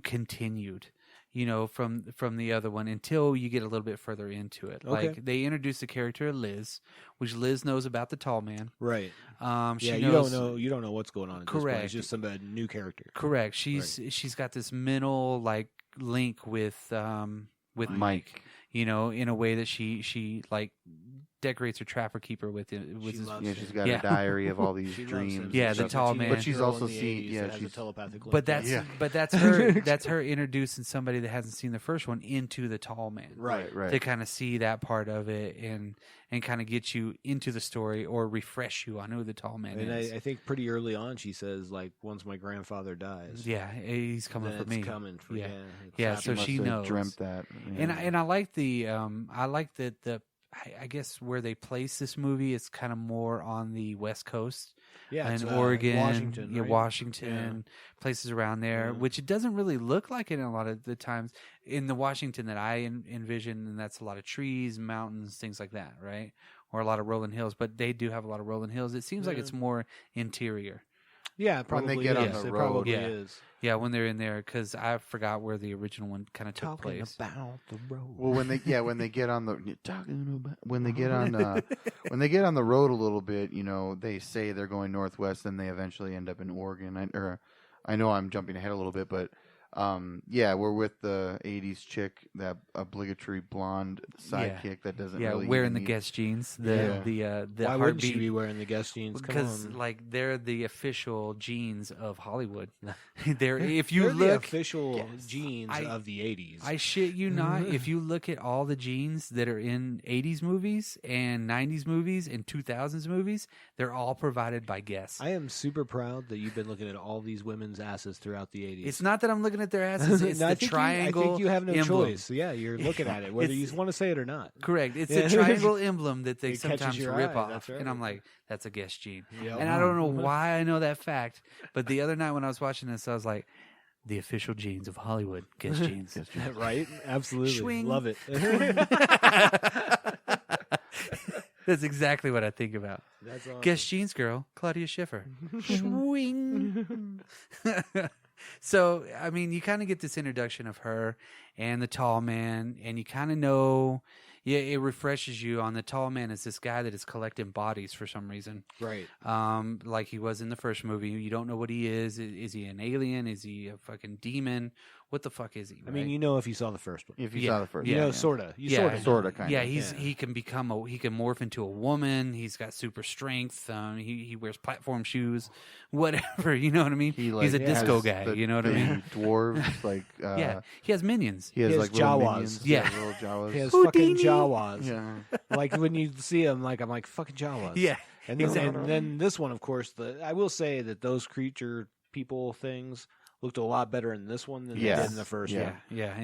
continued, from the other one until you get a little bit further into it. Okay. Like they introduced the character of Liz, which Liz knows about the tall man. Right. She Yeah, knows, you don't know what's going on. At this point. It's just some new character. Correct. She's got this mental like link with Mike. in a way that she like decorates her trapper keeper with it. She's got a diary of all these dreams. Yeah, the tall man. But she's also seen. Yeah, she's a telepathic link. But that's her. That's her introducing somebody that hasn't seen the first one into the tall man. Right. To kind of see that part of it and kind of get you into the story or refresh you on who the tall man is. I think pretty early on she says like, once my grandfather dies, yeah, he's coming for me. Coming for yeah. So she knows. Dreamt that. Yeah. And I like the I guess where they place this movie is kind of more on the West Coast. Yeah, in Oregon, Washington, right? Washington, places around there, which it doesn't really look like it a lot of the times in the Washington that I envision, and that's a lot of trees, mountains, things like that, right? Or a lot of rolling hills, but they do have a lot of rolling hills. It seems like it's more interior. Yeah, probably when they get on the it road. probably is. Yeah, when they're in there, because I forgot where the original one kind of took place. About the road. Well, when they get on the when they get on the road a little bit, they say they're going northwest, and they eventually end up in Oregon. I know I'm jumping ahead a little bit, but we're with the '80s chick, that obligatory blonde sidekick that doesn't really wearing the Guess jeans. The Why wouldn't she be wearing the Guess jeans? Because like they're the official jeans of Hollywood. They're the official jeans of the '80s. I shit you not. If you look at all the jeans that are in '80s movies and '90s movies and 2000s movies, they're all provided by Guess. I am super proud that you've been looking at all these women's asses throughout the '80s. It's not that I'm looking at their asses. It's the triangle. I think you have no emblem. choice. Yeah, you're looking at it, whether you want to say it or not. Correct. It's a triangle emblem that they It sometimes catches your rip eye, off. that's right. And I'm like, that's a Guess gene. Yep. And I don't know why I know that fact, but the other night when I was watching this, I was like, the official jeans of Hollywood. Guess jeans. Right? Absolutely. Swing. Love it. That's exactly what I think about. That's awesome. Guess jeans girl, Claudia Schiffer. Swing. So, I mean, you kind of get this introduction of her and the tall man, and you kind of know, it refreshes you on the tall man is this guy that is collecting bodies for some reason. Right. Like he was in the first movie. You don't know what he is. Is he an alien? Is he a fucking demon? What the fuck is he? Right? I mean, if you saw the first one. If you saw the first, sort of. Sort of, kind yeah, of. he can he can morph into a woman. He's got super strength. He wears platform shoes, whatever. You know what I mean? He's a disco guy. You know what I mean? Dwarves, like he has minions. He has like Jawas. little minions. Yeah. Little Jawas. He has Houdini. fucking Jawas. Yeah. Like when you see him, I'm like fucking Jawas. Yeah, and then this one, of course, I will say that those creature people things looked a lot better in this one than they did in the first one. Yeah.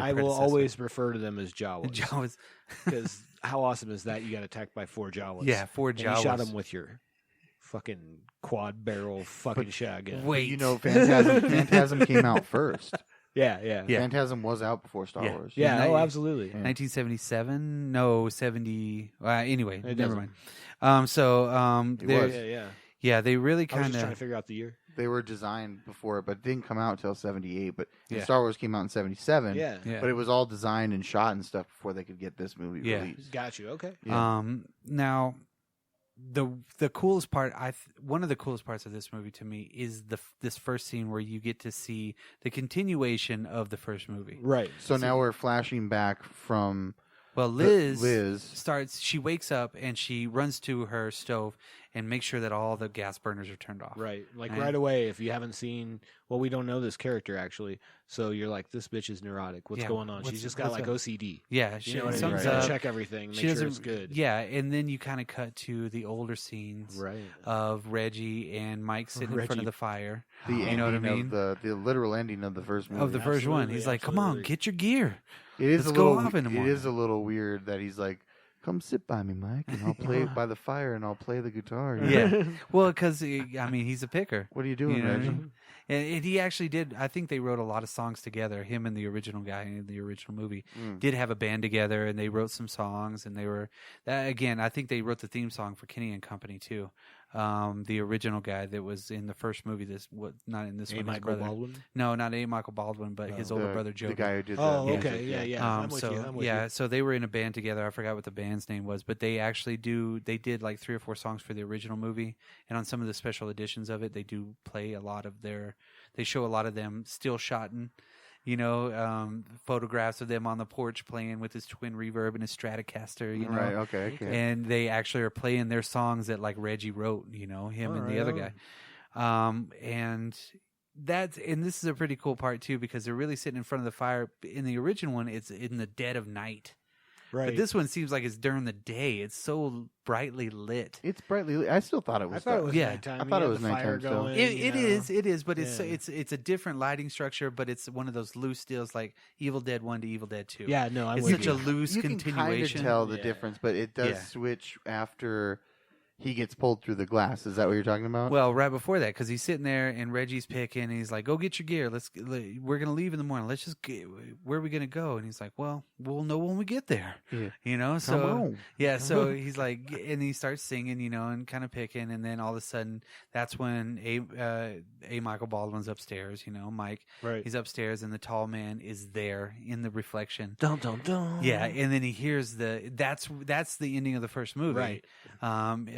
I will always refer to them as Jawas. Jawas, because how awesome is that? You got attacked by 4 Jawas. Yeah, 4 Jawas. And you shot them with your fucking quad barrel fucking shotgun. Wait, Phantasm came out first. Yeah. Phantasm was out before Star Wars. Yeah, absolutely. 1977? No, 70. Anyway, never mind. Yeah, they really kind I of was just trying to figure out the year. They were designed before it, but it didn't come out until 78. But Yeah. Star Wars came out in 77. Yeah. But it was all designed and shot and stuff before they could get this movie released. Got you. Okay. Yeah. Now, the coolest part, one of the coolest parts of this movie to me is this first scene where you get to see the continuation of the first movie. Right. So now we're flashing back from. Well, Liz Liz she wakes up and she runs to her stove and makes sure that all the gas burners are turned off. Right. Right away, if you haven't seen, we don't know this character actually. So you're like, this bitch is neurotic. What's going on? She's just got like OCD. Yeah. You know what I mean? Right. Check everything, make sure it's good. Yeah. And then you kind of cut to the older scenes of Reggie and Mike sitting in front of the fire. You know what I mean? The literal ending of the first movie. Of the first one. He's like, come on, get your gear. Let's go off in the morning. It is a little weird that he's like, come sit by me, Mike, and I'll play by the fire and I'll play the guitar. Yeah. Well, because, he's a picker. What are you doing, Reggie? And he actually did. I think they wrote a lot of songs together. Him and the original guy in the original movie did have a band together, and they wrote some songs. And they were again. I think they wrote the theme song for Kenny and Company too. the original guy that was in the first movie. Not in this one. His Michael brother. Baldwin. No, not A. Michael Baldwin, but his older brother Joe. The guy who did Oh, the okay, music, yeah. I'm with you. I'm with you. So they were in a band together. I forgot what the band's name was, but they actually they did like 3 or 4 songs for the original movie, and on some of the special editions of it, they do play a lot of they show a lot of them still shotting, photographs of them on the porch playing with his twin reverb and his Stratocaster, Right, okay. and they actually are playing their songs that like Reggie wrote, him and the other guy. And this is a pretty cool part too, because they're really sitting in front of the fire. In the original one, it's in the dead of night. Right. But this one seems like it's during the day. It's so brightly lit. It's brightly lit. I still thought it was. nighttime. I thought it was the fire nighttime still. going, It is, but it's a different lighting structure. But it's one of those loose deals, like Evil Dead 1 to Evil Dead 2. Yeah, no, I'm it's with such you. a loose You continuation. can kind of tell the Yeah. difference, but it does Yeah. switch after he gets pulled through the glass. Is that what you're talking about? Well, right before that, because he's sitting there and Reggie's picking, and he's like, "Go get your gear. We're gonna leave in the morning. Let's just where are we gonna go?" And he's like, "Well, we'll know when we get there." Yeah. So Come on. yeah, so he's like, and he starts singing, and kind of picking, and then all of a sudden, that's when a Michael Baldwin's upstairs. Mike, Right. he's upstairs, and the tall man is there in the reflection. Dun, dun, dun. Yeah, and then he hears that's the ending of the first movie, Right.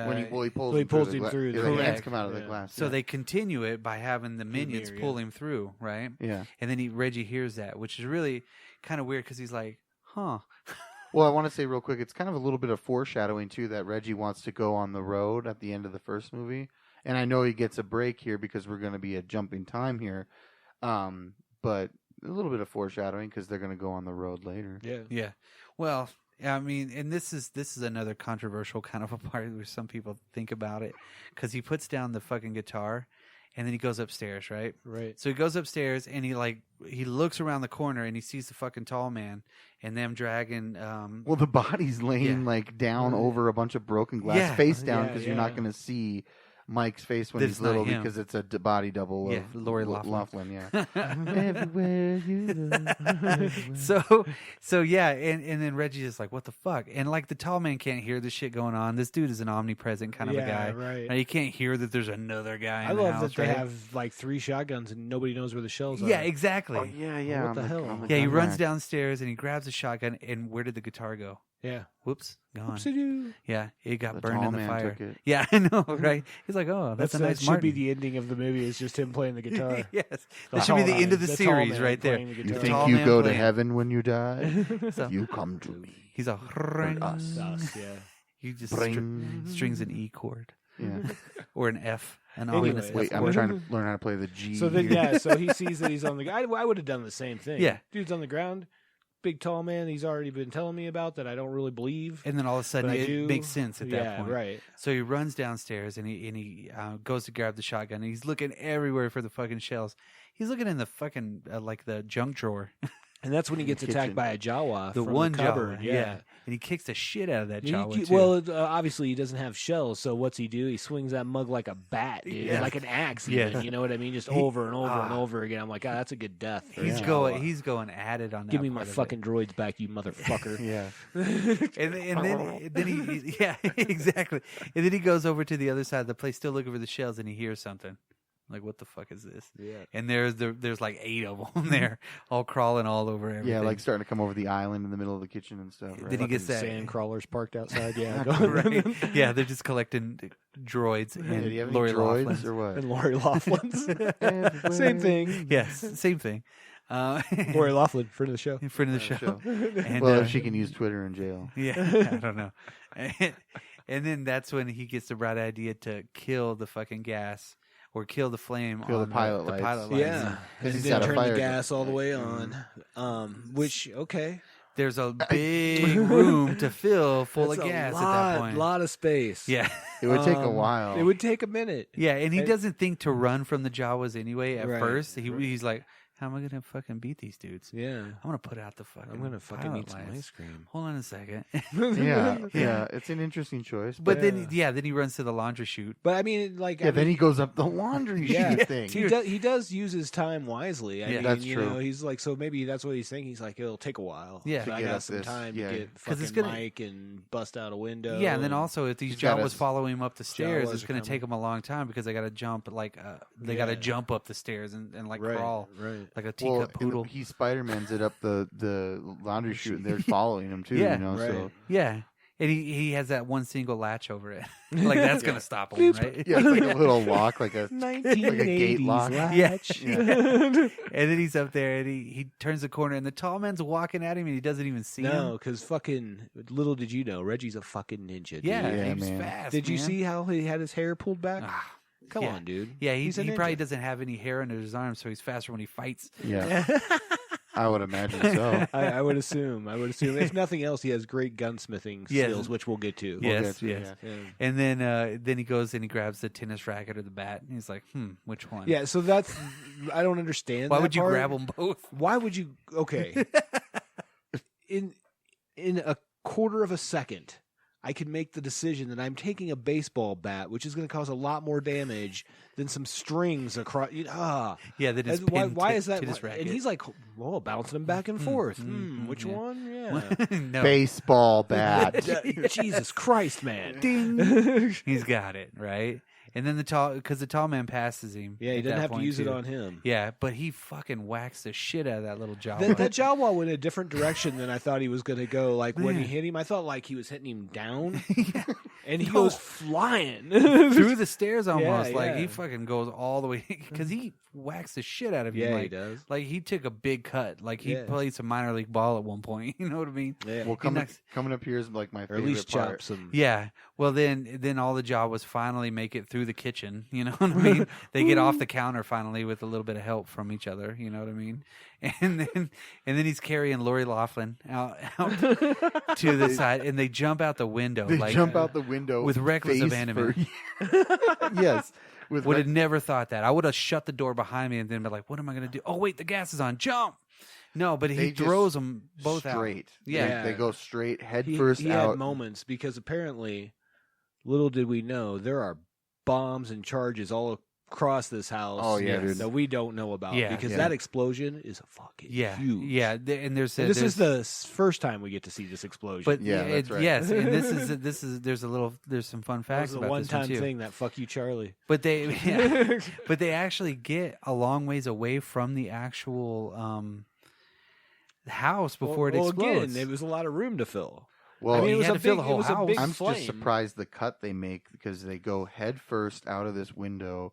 When he pulls he him pulls through him the through glass. the- The hands Correct. come out of the Yeah. glass. So they continue it by having the minions mirror, pull yeah. him through, right? Yeah. And then Reggie hears that, which is really kind of weird because he's like, "Huh." Well, I want to say real quick, it's kind of a little bit of foreshadowing too that Reggie wants to go on the road at the end of the first movie, and I know he gets a break here because we're going to be at jumping time here, but a little bit of foreshadowing because they're going to go on the road later. Yeah. Yeah. Well, I mean, and this is another controversial kind of a part where some people think about it, because he puts down the fucking guitar, and then he goes upstairs, right? Right. So he goes upstairs and he looks around the corner and he sees the fucking tall man and them dragging. Well, the body's laying like down over a bunch of broken glass, face down, because you're not going to see Mike's face when That's he's little not him. because it's a body double of Lori Loughlin. Yeah. Everywhere you look. So yeah, and then Reggie's just like, what the fuck? And like the tall man can't hear the shit going on. This dude is an omnipresent kind of a guy. Right. Now, you can't hear that there's another guy in I the love house, that they right? have like 3 shotguns and nobody knows where the shells are. Yeah, exactly. Oh, yeah. What the hell? Yeah, he runs downstairs and he grabs a shotgun, and where did the guitar go? Yeah. Whoops, gone. Oopsie-doo. Yeah, it got The burned tall in the man fire. took it. Yeah, I know, right? He's like, oh, that's a that nice should Martin. be the ending of the movie. It's just him playing the guitar. Yes, The that should be the tall end of the man- tall series man right there. playing the You guitar. think tall you man go to playing. heaven when you die? So- You come to me. He's a us. Us, yeah. You just Bring. strings an E chord Yeah. or an F, an Anyway, ominous F Wait, I'm chord. trying to learn how to play the G. So then, here. yeah, so he sees that he's on the. I would have done the same thing. Yeah. Dude's on the ground, big tall man. He's already been telling me about that. I don't really believe. And then all of a sudden, But I it do. makes sense at that Yeah, point. right. So he runs downstairs and he goes to grab the shotgun. And he's looking everywhere for the fucking shells. He's looking in the fucking like the junk drawer. And that's when he gets kitchen. attacked by a Jawa. The from one the cupboard. Jawa, yeah. And he kicks the shit out of that Jawa, too. Well, obviously he doesn't have shells, so what's he do? He swings that mug like a bat, dude, Yeah. like an axe. Yeah. Even, you know what I mean? Just over and over and over again. I'm like, God, that's a good death. for a He's Jawa. going at it on that. Give me my part of it. fucking droids back, you motherfucker. Yeah. And then he yeah, exactly. And then he goes over to the other side of the place, still looking for the shells, and he hears something. Like, what the fuck is this? Yeah. And there's like 8 of them there, all crawling all over everything. Yeah, like starting to come over the island in the middle of the kitchen and stuff. Right? Then he gets that Sand crawlers parked outside. Yeah. right. Yeah, they're just collecting droids Yeah, do you have and any Lori droids Loughlin. or what? And Lori Loughlin's. Same thing. Yes, same thing. Lori Loughlin, friend of the show. in front of the show. show. And, Well, if she can use Twitter in jail. yeah, I don't know. And then that's when he gets the bright idea to kill the fucking gas or kill the flame Kill on the pilot lights. pilot lights. Yeah. Because And he's then got a turn fire the gas all the way Mm. on. Which, okay. There's a big room to fill full That's of a gas lot, at that point. lot of space. Yeah. It would take a while. It would take a minute. Yeah, and he And- doesn't think to run from the Jawas anyway at Right, first. He's like, how am I gonna fucking beat these dudes? Yeah. I'm gonna put out the fucking. I'm gonna fucking pilot eat some lights. ice cream. Hold on a second. Yeah, it's an interesting choice. But then he runs to the laundry chute. But I mean, like, then he goes up the laundry chute thing. He does use his time wisely. I mean, that's you true. know, he's like, so maybe that's what he's thinking. He's like, it'll take a while. Yeah. So I To get got up some this- time yeah. to get 'Cause it's fucking gonna- Mike and bust out a window. Yeah, and then also if these He's gotta- Jawas follow him up the stairs, Jawas it's are going to coming. take them a long time because they got to jump they got to jump up the stairs and like right, crawl right. like a Well, teacup poodle. he Spider-Man's it up the laundry chute, and they're following him too. Yeah. You know, so Right. Yeah, and he has that one single latch over it. Like that's going to stop him, right? yeah, it's like a little lock, like a 1980s lock. latch. Yeah. And then he's up there and he turns the corner and the tall man's walking at him and he doesn't even see him. No, because fucking little did you know, Reggie's a fucking ninja. Dude. Yeah, Yeah, he's man. fast. Did you man. see how he had his hair pulled back? Ah, Come yeah. on, dude. Yeah, He's a he probably ninja. doesn't have any hair under his arms, so he's faster when he fights. Yeah, I would imagine so. I would assume. If nothing else, he has great gunsmithing Yes. skills, which we'll get to. Yes, get to, yes. yeah. Yeah. And then he goes and he grabs the tennis racket or the bat and he's like, which one? Yeah, so that's I don't understand. Why that would you part. grab them both? Why would you? Okay, in a quarter of a second, I can make the decision that I'm taking a baseball bat, which is going to cause a lot more damage than some strings across. Yeah, that is why is that? tennis racket. And he's like, well, bouncing them back and forth. Which yeah. one? Yeah. No. Baseball bat. Jesus Christ, man! Ding. He's got it, right? And then the tall man passes him. Yeah, he at didn't that have to point, use it too. on him. Yeah, but he fucking whacks the shit out of that little Jawa. That Jawa went a different direction than I thought he was going to go. Like when he Man. hit him, I thought like he was hitting him down, Yeah. and he No. goes flying Through the stairs almost. Yeah, like yeah. he fucking goes all the way because he whacks the shit out of him. Yeah, like, he does. Like he took a big cut. Like he Yeah. played some minor league ball at one point. You know what I mean? Yeah. Well, He knocks- coming up here is like my Or favorite at least part. chop some. Yeah. Well, then all the Jawas finally make it through the kitchen. You know what I mean? They get off the counter finally with a little bit of help from each other. You know what I mean? And then he's carrying Lori Laughlin out to the side, and they jump out the window. They like, jump out the window with reckless face abandonment. yes, with Would have never thought that. I would have shut the door behind me and then been like, "What am I going to do? Oh wait, the gas is on. Jump!" No, but he They just throws them both out. straight. Yeah. They go straight head He first had out. moments because apparently, little did we know, there are bombs and charges all across this house. Oh, yeah, dude. that we don't know about. Yeah. because Yeah. that explosion is fucking Yeah, huge. yeah. And there's And this there's- is the first time we get to see this explosion. But Yeah, that's right. yes, and this is there's some fun that facts was a about one-time this one too. thing. That fuck you, Charlie. But they but they actually get a long ways away from the actual house before it explodes. Again, it was a lot of room to fill. Well, I mean, he it was had a to fill big, the whole it was a big house. I'm flame. just surprised the cut they make because they go head first out of this window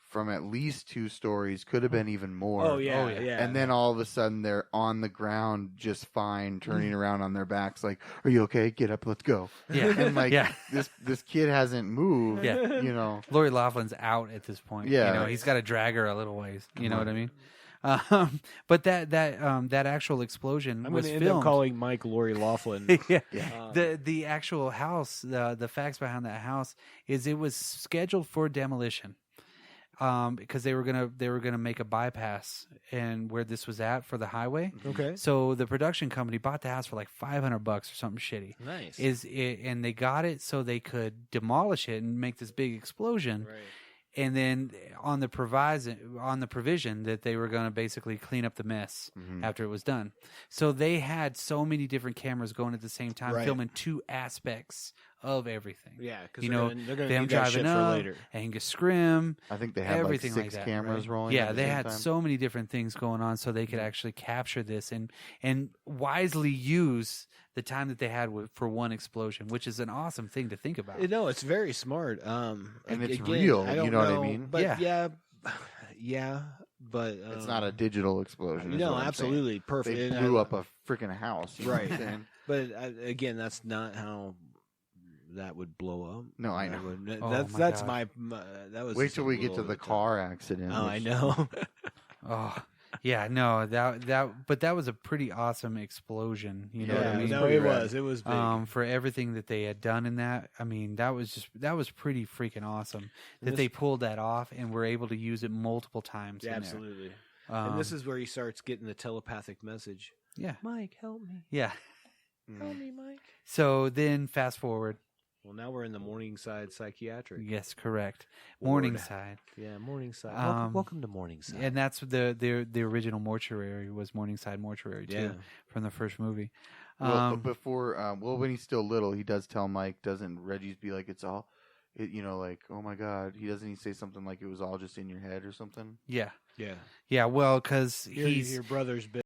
from at least 2 stories, could have been even more. Oh yeah, Oh, yeah. yeah. And then all of a sudden they're on the ground just fine, turning around on their backs like, "Are you okay? Get up, let's go." Yeah, And like yeah. this kid hasn't moved. Yeah. You know. Lori Laughlin's out at this point. Yeah. you know, he's got to drag her a little ways. You know Come what I mean? But that actual explosion I'm was going to end up filmed. calling Mike Lori Laughlin. Yeah. Yeah. The actual house, the facts behind that house is it was scheduled for demolition. Because they were gonna make a bypass and where this was at for the highway. Okay. So the production company bought the house for like $500 or something shitty. Nice. And they got it so they could demolish it and make this big explosion. Right. And then on the provision that they were going to basically clean up the mess after it was done. So they had so many different cameras going at the same time, Right. filming 2 aspects of everything. Yeah, because You know, they're going to them need that shit driving for up, later. Angus Scrim, I think they had everything like 6 like that, cameras right? rolling. yeah, at the they same had time. so many different things going on, so they could actually capture this and wisely use the time that they had for one explosion, which is an awesome thing to think about. No, it's very smart. And it's again, real, I don't you know what I mean? But Yeah. yeah, but It's not a digital explosion. is no, what I'm absolutely saying. perfect. They And blew up a freaking house. You know what I'm Right. saying? But again, that's not how that would blow up. No, I That know. would- Oh, that's my my that was. Wait just till a we get little to the over top. car accident. Oh, I which- know. Oh, yeah, no, but that was a pretty awesome explosion. You know what I mean? no, Pretty it rad. was. It was big. For everything that they had done in that, I mean, that was pretty freaking awesome that This- they pulled that off and were able to use it multiple times. Yeah, in there. absolutely. And this is where he starts getting the telepathic message. yeah, Mike, help me. yeah. Help me, Mike. So then fast forward. Well, now we're in the Morningside Psychiatric. Yes, correct. Ward. Morningside. Yeah, Morningside. Um, welcome to Morningside. And that's the original mortuary was Morningside Mortuary too, Yeah. from the first movie. Well, before, when he's still little, he does tell Mike, doesn't Reggie's be like, it's all, like, oh my God. Doesn't he say something like it was all just in your head or something? Yeah. Yeah. Yeah, well, because Your brother's been